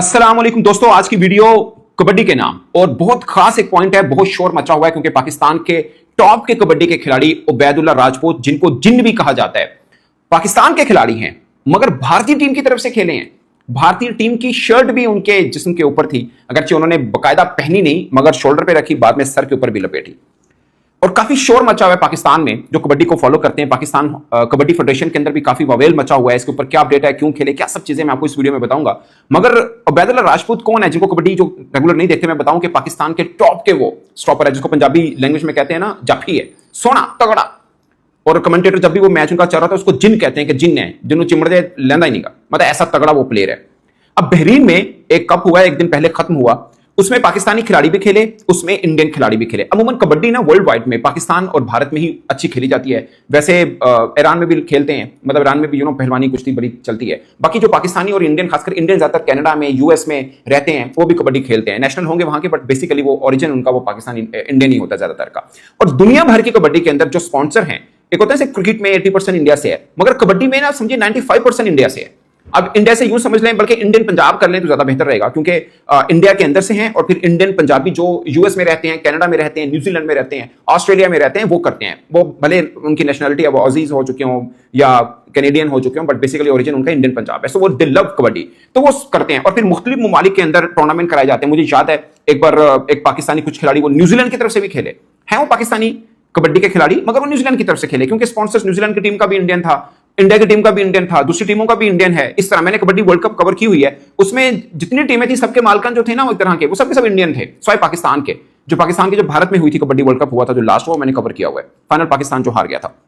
अस्सलाम वालेकुम दोस्तों, आज की वीडियो कबड्डी के नाम और बहुत खास एक पॉइंट है। बहुत शोर मचा हुआ है क्योंकि पाकिस्तान के टॉप के कबड्डी के खिलाड़ी उबैदुल्ला राजपूत, जिनको जिन्न भी कहा जाता है, पाकिस्तान के खिलाड़ी हैं मगर भारतीय टीम की तरफ से खेले हैं। भारतीय टीम की शर्ट भी उनके जिस्म के ऊपर थी, अगरचे उन्होंने बकायदा पहनी नहीं मगर शोल्डर पे रखी, बाद में सर के ऊपर भी लपेटी। और काफी शोर मचा हुआ है पाकिस्तान में, जो कबड्डी को फॉलो करते हैं। पाकिस्तान कबड्डी फेडरेशन के अंदर भी काफी बवाल मचा हुआ है। इसके ऊपर क्या अपडेट है, क्यों खेले, क्या सब चीजें मैं आपको इस वीडियो में बताऊंगा। मगर उबैदुल्ला राजपूत कौन है? जिनको कबड्डी जो रेगुलर नहीं देखते, मैं बताऊं कि पाकिस्तान के टॉप के वो स्टॉपर है, जिसको पंजाबी लैंग्वेज में कहते हैं ना, जाफी है, सोना तगड़ा। और कमेंटेटर जब भी वो मैच उनका चल रहा था उसको जिन कहते हैं कि जिन है, जिन्हों चिमड़े लेंदा ही नहीं का, मतलब ऐसा तगड़ा वो प्लेयर है। अब बहरीन में एक कप हुआ, एक दिन पहले खत्म हुआ, उसमें पाकिस्तानी खिलाड़ी भी खेले, उसमें इंडियन खिलाड़ी भी खेले। अमूमन कबड्डी ना वर्ल्ड वाइड में पाकिस्तान और भारत में ही अच्छी खेली जाती है। वैसे ईरान में भी खेलते हैं, मतलब ईरान में भी पहलवानी कुश्ती बड़ी चलती है। बाकी जो पाकिस्तानी और इंडियन, खासकर इंडियन ज्यादातर कनाडा में, यूएस में रहते हैं, वो भी कबड्डी खेलते हैं। नेशनल होंगे वहां के, बट बेसिकली वो ओरिजिन उनका वो पाकिस्तानी इंडियन ही होता है ज्यादातर का। और दुनिया भर की कबड्डी के अंदर जो स्पॉन्सर हैं, एक होता है क्रिकेट में 80% इंडिया से है, मगर कबड्डी में ना समझिए 95% इंडिया से है। अब इंडिया से यूं समझ लें, बल्कि इंडियन पंजाब कर लें तो ज्यादा बेहतर रहेगा, क्योंकि इंडिया के अंदर से हैं और फिर इंडियन पंजाबी जो यूएस में रहते हैं, कनाडा में रहते हैं, न्यूजीलैंड में रहते हैं, ऑस्ट्रेलिया में रहते हैं, वो करते हैं। वो भले उनकी नेशनलिटी अब ऑजीज हो चुके हों या कैनेडियन हो चुके हों, बट बेसिकली ओरिजिन उनका इंडियन पंजाब है। सो वो दे लव कबड्डी, तो वो करते हैं। और फिर मुख्तलिफ ममालिक के अंदर टूर्नामेंट कराए जाते हैं। मुझे याद है एक बार एक पाकिस्तानी कुछ खिलाड़ी वो न्यूजीलैंड की तरफ से भी खेले हैं। वो पाकिस्तानी कबड्डी के खिलाड़ी, मगर वो न्यूजीलैंड की तरफ से खेले, क्योंकि स्पॉन्सर्स न्यूजीलैंड की टीम का भी इंडियन था, इंडिया की टीम का भी इंडियन था, दूसरी टीमों का भी इंडियन है। इस तरह मैंने कबड्डी वर्ल्ड कप कवर की हुई है, उसमें जितनी टीमें थी सबके मालकान जो थे ना, वो एक तरह के, वो सब इंडियन थे, स्वाय पाकिस्तान के। जो पाकिस्तान के जो भारत में हुई थी कबड्डी वर्ल्ड कप हुआ था जो लास्ट, वो मैंने कवर किया हुआ है। फाइनल पाकिस्तान जो हार गया था।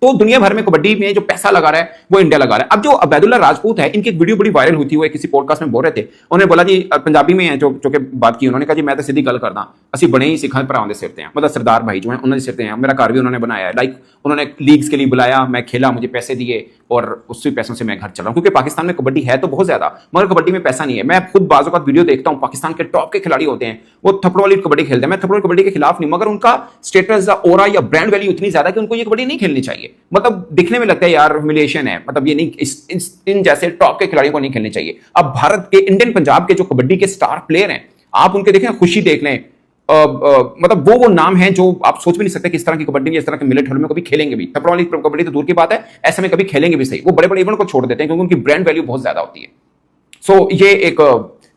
तो दुनिया भर में कबड्डी में जो पैसा लगा रहा है वो इंडिया लगा रहा है। अब जो उबैदुल्ला राजपूत है, इनकी एक वीडियो बड़ी वायरल हुई थी, वो किसी पॉडकास्ट में बोल रहे थे। उन्होंने बोला जी, पंजाबी में है जो के बात की, उन्होंने कहा जी मैं तो सीधी गल करदा, असि बने ही सिखा भरावां दे सिर ते हैं, मतलब सरदार भाई जो है उन्होंने सिर ते हैं। मेरा घर भी उन्होंने बनाया है, लाइक उन्होंने लीग्स के लिए बुलाया, मैं खेला, मुझे पैसे दिए और उसी पैसों से मैं घर चला हूं। क्योंकि पाकिस्तान में कबड्डी है तो बहुत ज्यादा, मगर कबड्डी में पैसा नहीं है। मैं खुद बाजू का वीडियो देखता हूं, पाकिस्तान के टॉप के खिलाड़ी होते हैं, वो थप्पड़ वाली कबड्डी खेलते हैं। मैं थप्पड़ कबड्डी के खिलाफ नहीं, मगर उनका स्टेटस या ओरा या ब्रांड वैल्यू इतनी ज्यादा कि उनको ये कबड्डी नहीं खेलनी चाहिए। मतलब दिखने में लगता है यार ह्यूमिलिएशन है, मतलब ये नहीं, इन जैसे टॉप के खिलाड़ियों को नहीं खेलनी चाहिए। अब भारत के, इंडियन पंजाब के जो कबड्डी के स्टार प्लेयर हैं, आप उनके देखें, खुशी देख लें, मतलब वो नाम है जो आप सोच भी नहीं सकते कि इस तरह की कबड्डी में, इस तरह के मिलिट हॉल में कभी खेलेंगे भी। थप्पड़ वाली कबड्डी तो दूर की बात है, ऐसे में कभी खेलेंगे भी सही। वो बड़े बड़े इवेंट को छोड़ देते हैं क्योंकि उनकी ब्रांड वैल्यू बहुत ज्यादा होती है। सो ये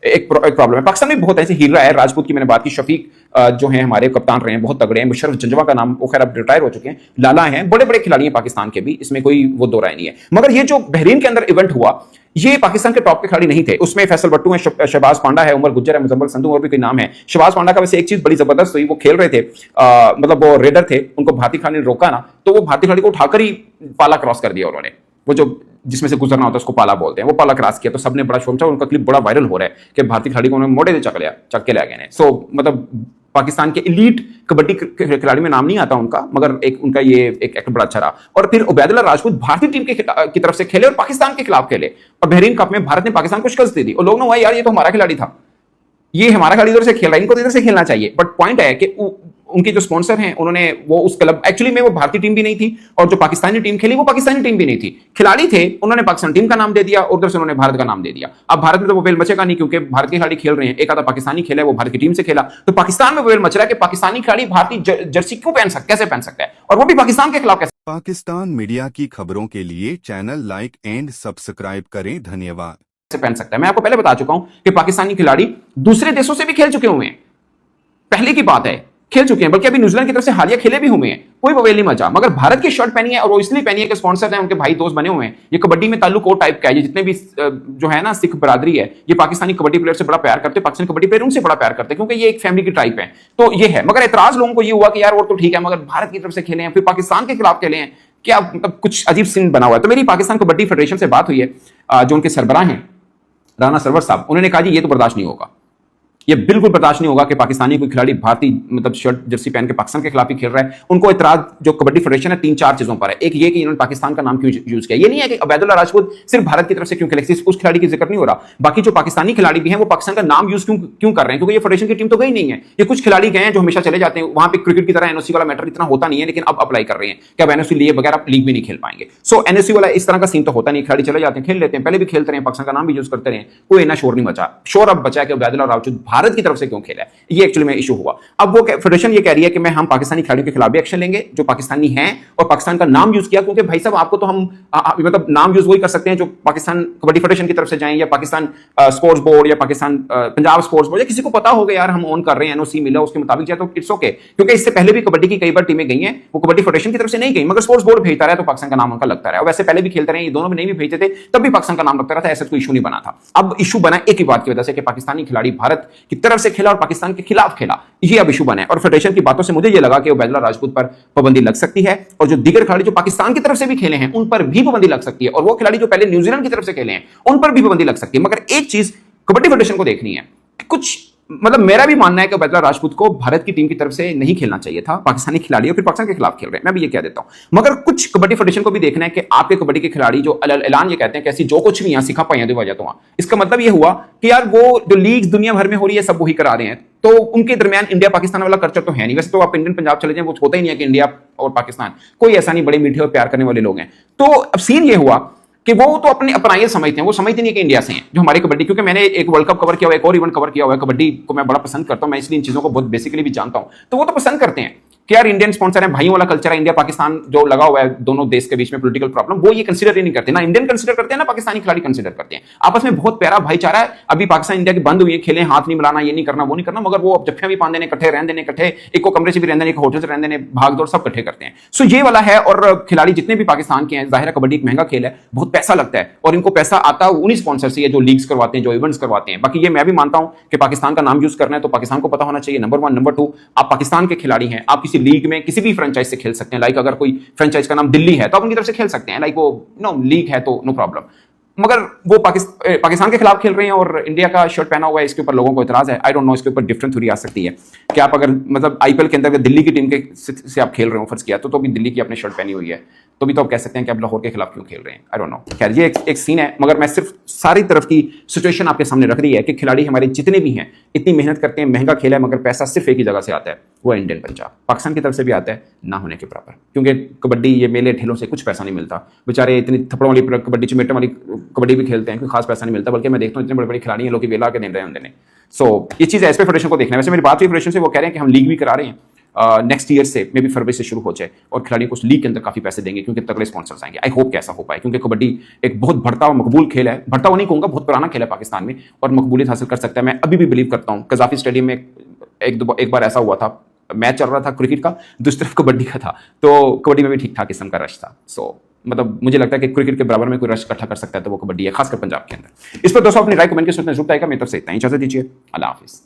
एक प्रॉब्लम है। पाकिस्तान में बहुत ऐसे हीरा है। राजपूत की मैंने बात की, शफीक जो है हमारे कप्तान रहे हैं, बहुत तगड़े हैं। मुशर्रफ जंजवा का नाम, वो खैर अब रिटायर हो चुके हैं, लाला हैं, बड़े बड़े खिलाड़ी हैं पाकिस्तान के भी, इसमें कोई वो दो राय नहीं है। मगर ये जो बहरीन के अंदर इवेंट हुआ, ये पाकिस्तान के टॉप के खिलाड़ी नहीं थे। उसमें फैसल बट्टू है, शहबाज पांडा है, उमर गुज्जर है, मुजम्मल संधू और भी कोई नाम है। शहबाज पांडा का वैसे एक चीज बड़ी जबरदस्त हुई, वो खेल रहे थे, मतलब वो रेडर थे, उनको भारतीय खिलाड़ी ने रोका ना, तो वो भारतीय खिलाड़ी को उठाकर ही पाला क्रॉस कर दिया उन्होंने। वो जो जिसमें से गुजरना होता है उसको पाला बोलते हैं, वो पाला क्रॉस किया, तो सबने बड़ा शोर मचा। उनका क्लिप बड़ा वायरल हो रहा है कि भारतीय खिलाड़ी को उन्होंने मोड़े से चक के ले गए। सो मतलब पाकिस्तान के एलीट कबड्डी खिलाड़ी में नाम नहीं आता उनका, मगर एक उनका ये एक एक्ट बड़ा अच्छा रहा। और फिर उबैदुल्ला राजपूत भारतीय टीम की तरफ से खेले और पाकिस्तान के खिलाफ खेले, और बहरीन कप में भारत ने पाकिस्तान को शिकस्त दे दी। और लोग ना, यार ये तो हमारा खिलाड़ी था, ये हमारा खिलाड़ी इधर से खेल रहा है, इनको तो इधर से खेलना चाहिए। बट पॉइंट है कि उनके जो स्पॉन्सर हैं, उन्होंने वो उस क्लब, एक्चुअली में वो भारतीय टीम भी नहीं थी, और जो पाकिस्तानी टीम खेली वो पाकिस्तानी टीम भी नहीं थी। खिलाड़ी थे, उन्होंने पाकिस्तान टीम का नाम दे दिया और उधर से उन्होंने भारत का नाम दे दिया। अब भारत में तो वो वेल मचेगा नहीं, क्योंकि भारत के खिलाड़ी खेल रहे हैं। एक आधा पाकिस्तानी खेला है, वो भारत की टीम से खेला, तो पाकिस्तान में वेल मच रहा है कि पाकिस्तानी खिलाड़ी भारतीय जर्सी क्यों पहन सकता, कैसे पहन सकता है, और वो भी पाकिस्तान के खिलाफ कैसे। पाकिस्तान मीडिया की खबरों के लिए चैनल लाइक एंड सब्सक्राइब करें। धन्यवाद। से पहन सकता है। मैं आपको पहले बता चुका हूं कि पाकिस्तानी खिलाड़ी दूसरे देशों से भी खेल चुके हुए हैं, पहले की बात है, खेल चुके हैं, बल्कि अभी न्यूजीलैंड की तरफ से हालिया खेले भी हुए हैं, कोई बवेल नहीं मचा। मगर भारत की शर्ट पहनी है, और वो इसलिए पहनी है कि स्पॉन्सर हैं, उनके भाई दोस्त बने हुए हैं। ये कबड्डी में ताल्लुक और टाइप का है। ये जितने भी जो है ना सिख बरादरी है, ये पाकिस्तानी कबड्डी प्लेयर से बड़ा प्यार करते हैं, पाकिस्तानी कबड्डी प्लेयर उनसे बड़ा प्यार करते हैं, क्योंकि ये एक फैमिली की टाइप है। तो ये है। मगर एतराज लोगों को ये हुआ कि यार वो तो ठीक है, मगर भारत की तरफ से खेले हैं, फिर पाकिस्तान के खिलाफ खेले हैं, क्या मतलब कुछ अजीब सीन बना हुआ है। तो मेरी पाकिस्तान कबड्डी फेडरेशन से बात हुई है, जो उनके सरबराह हैं राना सरवर साहब, उन्होंने कहा जी ये तो बर्दाश्त नहीं होगा। ये बिल्कुल बर्दाश्त नहीं होगा कि पाकिस्तानी कोई खिलाड़ी भारतीय मतलब शर्ट जर्सी पहन के पाकिस्तान के खिलाफ ही खेल रहा है। उनको इतराज जो कबड्डी फेडरेशन है 3-4 चीजों पर है। एक ये कि इन्होंने पाकिस्तान का नाम क्यों यूज किया। ये नहीं है कि अबैदुल्ला राजपूत सिर्फ भारत की तरफ से क्यों खेले, सिर्फ उस खिलाड़ी की जिक्र नहीं हो रहा, बाकी जो पाकिस्तानी खिलाड़ी भी हैं वो पाकिस्तान का नाम यूज क्यों कर रहे हैं, क्योंकि ये फेडरेशन की टीम तो गई नहीं है। ये कुछ खिलाड़ी गए हैं जो हमेशा चले जाते हैं, वहां पे क्रिकेट की तरह एनओसी वाला मैटर इतना होता नहीं है, लेकिन अब अप्लाई कर रहे हैं कि अब एनओसी लिए बगैर आप लीग भी नहीं खेल पाएंगे। सो एनओसी वाला इस तरह का सीन तो होता नहीं, खिलाड़ी चले जाते हैं, खेल लेते हैं, पहले भी खेलते रहे, पाकिस्तान का नाम भी यूज करते रहे, कोई इतना शोर नहीं बचा। शोर अब बचा है कि अबैदुल्ला राजपूत भारत की तरफ से क्यों खेला है, ये एक्चुअली में इशू हुआ। अब वो फेडरेशन ये कह रही है कि हम पाकिस्तानी खिलाड़ियों के खिलाफ भी एक्शन लेंगे जो पाकिस्तानी हैं और पाकिस्तान का नाम यूज किया, क्योंकि भाई साहब आपको तो हम मतलब नाम यूज वही कर सकते हैं जो पाकिस्तान कबड्डी फेडरेशन की तरफ से जाएं, या पाकिस्तान स्पोर्ट्स बोर्ड, या पाकिस्तान पंजाब स्पोर्ट्स बोर्ड, या किसी को पता होगा यार हम ऑन कर रहे हैं, एनओसी मिला उसके मुताबिक जाए तो इट्स ओके। क्योंकि इससे पहले भी कबड्डी की कई बार टीमें गई हैं, वो कबड्डी फेडरेशन की तरफ से नहीं गई, मगर स्पोर्ट्स बोर्ड भेजता रहा तो पाकिस्तान का नाम उनका लगता रहा। वैसे पहले भी खेलते रहे, ये दोनों भी नहीं भी भेजते थे तब भी पाकिस्तान का नाम लगता रहा था, ऐसा कोई इशू नहीं बना था। अब इशू बना एक ही बात की वजह से कि पाकिस्तानी खिलाड़ी भारत की तरफ से खेला और पाकिस्तान के खिलाफ खेला, ये अब इशू बना है। और फेडरेशन की बातों से मुझे ये लगा कि अबैदुल्ला राजपूत पर पाबंदी लग सकती है, और जो दीगर खिलाड़ी जो पाकिस्तान की तरफ से भी खेले हैं उन पर भी पाबंदी लग सकती है, और वो खिलाड़ी जो पहले न्यूजीलैंड की तरफ से खेले हैं उन पर भी पाबंदी लग सकती है। मगर एक चीज कबड्डी फेडरेशन को देखनी है, कुछ मतलब मेरा भी मानना है कि अबैदुल्ला राजपूत को भारत की टीम की तरफ से नहीं खेलना चाहिए था, पाकिस्तानी खिलाड़ी और फिर पाकिस्तान के खिलाफ खेल रहे हैं, मैं भी ये कह देता हूं। मगर कुछ कबड्डी फेडरेशन को भी देखना है कि आपके कबड्डी के खिलाड़ी जो ऐलान ये कहते हैं कि ऐसी जो कुछ भी यहां सिखा पाए दे वजह तो, इसका मतलब ये हुआ कि यार वो जो लीग दुनिया भर में हो रही है सब वही करा रहे हैं, तो उनके दरमियान इंडिया पाकिस्तान वाला कल्चर तो है नहीं। वैसे तो आप इंडियन पंजाब चले जाएं, वो होता ही नहीं है कि इंडिया और पाकिस्तान कोई ऐसा नहीं, बड़े मीठे और प्यार करने वाले लोग हैं। तो अब सीन ये हुआ कि वो तो अपने अपनाइयत समझते हैं, वो समझते नहीं कि इंडिया से हैं जो हमारी कबड्डी, क्योंकि मैंने एक वर्ल्ड कप कवर किया हुआ है, एक और इवेंट कवर किया हुआ है, कबड्डी को मैं बड़ा पसंद करता हूं, मैं इसलिए इन चीजों को बहुत बेसिकली भी जानता हूं। तो वो तो पसंद करते हैं कि यार इंडियन स्पॉन्सर है, भाइयों वाला कल्चर है, इंडिया पाकिस्तान जो लगा हुआ है दोनों देश के बीच में पॉलिटिकल प्रॉब्लम, वो ये कंसीडर ही नहीं करते, ना इंडियन कंसीडर करते हैं ना पाकिस्तानी खिलाड़ी कंसीडर करते हैं। आपस में बहुत प्यारा भाईचारा है। अभी पाकिस्तान इंडिया की बंद हुई है, खेलें, हाथ नहीं मिलाना, ये नहीं करना, वो नहीं करना, मगर वो अब जफ्फियां भी पान देने, इकट्ठे रहने देने, इकट्ठे एक को कमरे से भी रहने देने, एक होटल से रहने देने, भाग दौड़ सब इकट्ठे करते हैं। सो ये वाला है। और खिलाड़ी जितने भी पाकिस्तान के हैं, जाहिर है कबड्डी एक महंगा खेल है, बहुत पैसा लगता है, और इनको पैसा आता है उन्हीं स्पॉन्सर से, जो लीग्स करवाते हैं, जो इवेंट्स करवाते हैं। बाकी ये मैं भी मानता हूं कि पाकिस्तान का नाम यूज करना है तो पाकिस्तान को पता होना चाहिए, नंबर 1। नंबर 2, आप पाकिस्तान के खिलाड़ी हैं, आप किसी लीग में किसी भी फ्रेंचाइज से खेल सकते हैं। लाइक अगर कोई फ्रेंचाइज का नाम दिल्ली है तो आप उनकी तरफ से खेल सकते हैं, लाइक वो लीग है तो नो प्रॉब्लम। मगर वो पाकिस्तान के खिलाफ खेल रहे हैं और इंडिया का शर्ट पहना हुआ है, इसके ऊपर लोगों को इतराज है। आई डोंट नो, इसके ऊपर डिफरेंट थ्योरी आ सकती है कि आप अगर मतलब आईपीएल के अंदर दिल्ली की टीम के से आप खेल रहे हो, फर्ज किया तो भी दिल्ली की आपने शर्ट पहनी हुई है, तो भी तो आप कह सकते हैं कि आप लाहौर के खिलाफ क्यों खेल रहे हैं। आई डोंट नो, खैर ये एक सीन है। मगर मैं सिर्फ सारी तरफ की सिचुएशन आपके सामने रख रही है कि खिलाड़ी हमारे जितने भी हैं इतनी मेहनत करते हैं, महंगा खेल है, मगर पैसा सिर्फ एक ही जगह से आता है, वो इंडियन पंजाब। पाकिस्तान की तरफ से भी आता है, ना होने के बराबर, क्योंकि कबड्डी ये मेले ठेलों से कुछ पैसा नहीं मिलता। बेचारे इतनी थप्पड़ों वाली कबड्डी, चमेटों वाली कबड्डी भी खेलते हैं, कोई खास पैसा नहीं मिलता, बल्कि मैं देखता हूँ इतने बड़े बड़े खिलाड़ी हैं, लोग वेला के दिन रहे होंगे। सो ये चीज़ है, इस पे फेडरेशन को देखना है। वैसे मेरी बात हुई फेडरेशन से, वो कह रहे हैं कि हम लीग भी करा रहे हैं, नेक्स्ट ईयर से मे बी फरवरी से शुरू हो जाए, और खिलाड़ियों को उस लीग के अंदर काफी पैसे देंगे क्योंकि तगड़े स्पॉन्सर्स आएंगे। आई होप कि ऐसा हो पाए, क्योंकि कबड्डी एक बहुत बढ़ता और मकबूल खेल है। बढ़ता हुआ नहीं कहूंगा, बहुत पुराना खेल है पाकिस्तान में, और मकबूलियत हासिल कर सकता है। मैं अभी भी बिलीव करता हूँ। कजाफी स्टेडियम में एक बार ऐसा हुआ था, मैच चल रहा था क्रिकेट का, दूसरी तरफ कबड्डी का था, तो कबड्डी में भी ठीक ठाक किस्म का रश था। सो मतलब मुझे लगता है कि क्रिकेट के बराबर में कोई रश इकट्ठा कर सकता है तो वो कबड्डी है, खासकर पंजाब के अंदर। इस पर दोस्तों अपनी राय कमेंट के सूचना जरूर आएगा। मेरी तरफ से इतना ही, इजाजत दीजिए, अल्लाह हाफिज।